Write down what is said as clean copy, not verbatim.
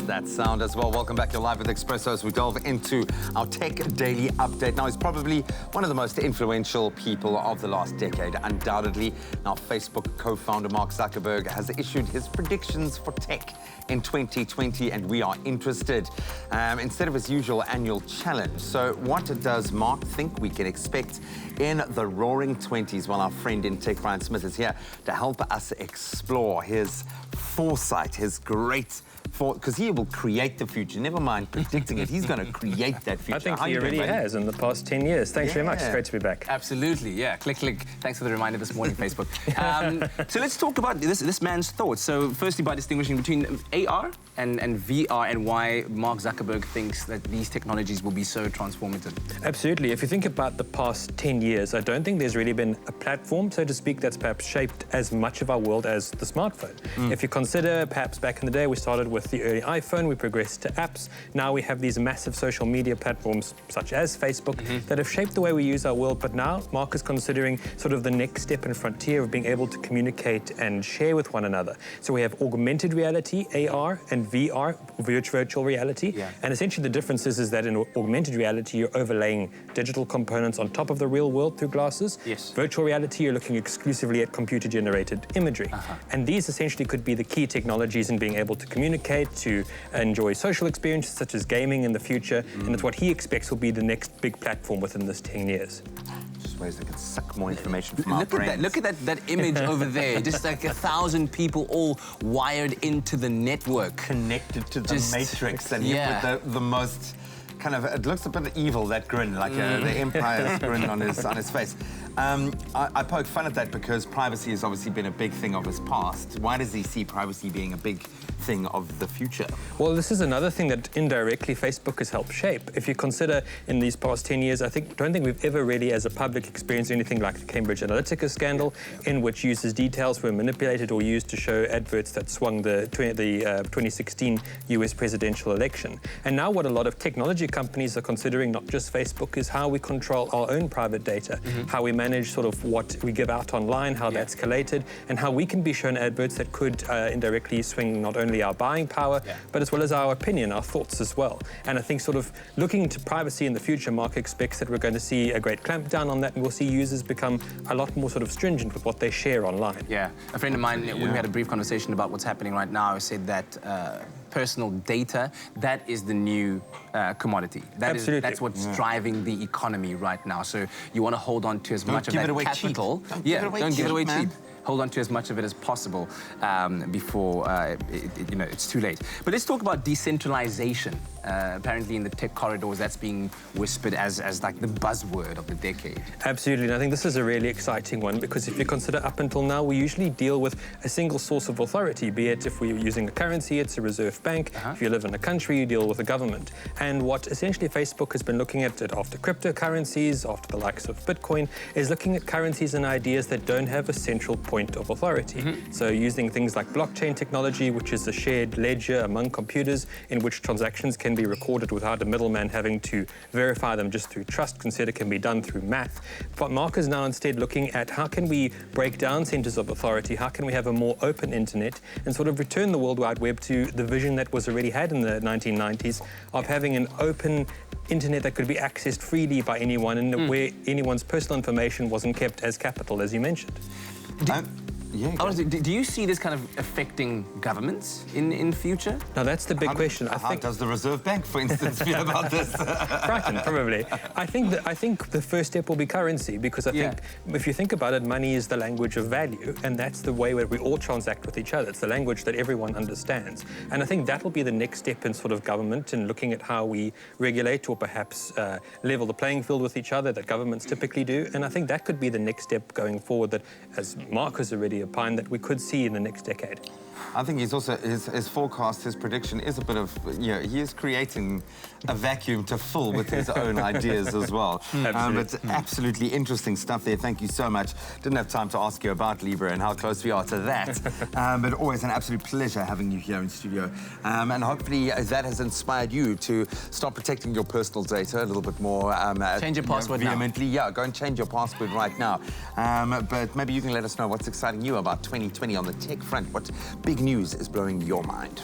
that sound as well. Welcome back. You're live with Expresso as we delve into our Tech Daily Update. Now, he's probably one of the most influential people of the last decade, undoubtedly. Now, Facebook co-founder Mark Zuckerberg has issued his predictions for tech in 2020, and we are interested instead of his usual annual challenge. So what does Mark think we can expect in the roaring 20s? Well, our friend in tech, Bryan Smith, is here to help us explore his foresight, his great because he will create the future. Never mind predicting it. He's going to create that future. I think he already has in the past 10 years. Thanks very much. It's great to be back. Absolutely, yeah. Click. Thanks for the reminder this morning, Facebook. So let's talk about this man's thoughts. So firstly, by distinguishing between AR and VR and why Mark Zuckerberg thinks that these technologies will be so transformative. Absolutely. If you think about the past 10 years, I don't think there's really been a platform, so to speak, that's perhaps shaped as much of our world as the smartphone. If you consider, perhaps back in the day, we started with the early iPhone, we progressed to apps. Now we have these massive social media platforms, such as Facebook, that have shaped the way we use our world. But now Mark is considering sort of the next step and frontier of being able to communicate and share with one another. So we have augmented reality, AR, and VR, virtual reality. And essentially the difference is that in augmented reality, you're overlaying digital components on top of the real world through glasses. Virtual reality, you're looking exclusively at computer-generated imagery. And these essentially could be the key technologies in being able to communicate, to enjoy social experiences such as gaming in the future. And it's what he expects will be the next big platform within this 10 years. Just ways they can suck more information from our brains. Look at that image over there. Just like 1,000 people all wired into the network. Connected to the matrix, and with the most kind of, it looks a bit evil, that grin, like the Empire's grin on his face. I poke fun at that because privacy has obviously been a big thing of his past. Why does he see privacy being a big thing of the future? Well, this is another thing that indirectly Facebook has helped shape. If you consider in these past 10 years, I don't think we've ever really, as a public, experienced anything like the Cambridge Analytica scandal, in which users' details were manipulated or used to show adverts that swung the 2016 US presidential election. And now what a lot of technology companies are considering, not just Facebook, is how we control our own private data, how we manage sort of what we give out online, how that's collated, and how we can be shown adverts that could indirectly swing not only our buying power, but as well as our opinion, our thoughts as well. And I think sort of looking into privacy in the future, Mark expects that we're going to see a great clampdown on that, and we'll see users become a lot more sort of stringent with what they share online. Yeah, a friend of mine, when we had a brief conversation about what's happening right now, said that personal data, that is the new commodity. That's what's driving the economy right now. So you want to hold on to as much of that capital. Don't give it away cheap. Hold on to as much of it as possible before it's too late. But let's talk about decentralization. Apparently in the tech corridors, that's being whispered as like the buzzword of the decade. Absolutely, and I think this is a really exciting one because if you consider up until now, we usually deal with a single source of authority, be it if we're using a currency, it's a reserve bank. If you live in a country, you deal with a government. And what essentially Facebook has been looking at after cryptocurrencies, after the likes of Bitcoin, is looking at currencies and ideas that don't have a central point of authority. So using things like blockchain technology, which is a shared ledger among computers in which transactions can be recorded without a middleman having to verify them just through trust, consider can be done through math. But Mark is now instead looking at how can we break down centers of authority, how can we have a more open internet and sort of return the World Wide Web to the vision that was already had in the 1990s of having an open internet that could be accessed freely by anyone and where anyone's personal information wasn't kept as capital, as you mentioned. Do you see this kind of affecting governments in future? Now, that's the big question. How does the Reserve Bank, for instance, feel about this? Frightened, probably. I think the first step will be currency, because I think if you think about it, money is the language of value, and that's the way where we all transact with each other. It's the language that everyone understands. And I think that will be the next step in sort of government and looking at how we regulate or perhaps level the playing field with each other that governments typically do. And I think that could be the next step going forward that, as Mark has already opined, that we could see in the next decade. I think he's also, his forecast, his prediction is a bit of, he is creating a vacuum to fill with his own ideas as well. But absolutely interesting stuff there. Thank you so much. Didn't have time to ask you about Libra and how close we are to that. But always an absolute pleasure having you here in studio. And hopefully that has inspired you to start protecting your personal data a little bit more. Change your password vehemently. Yeah, go and change your password right now. But maybe you can let us know what's exciting you about 2020 on the tech front. What big news is blowing your mind?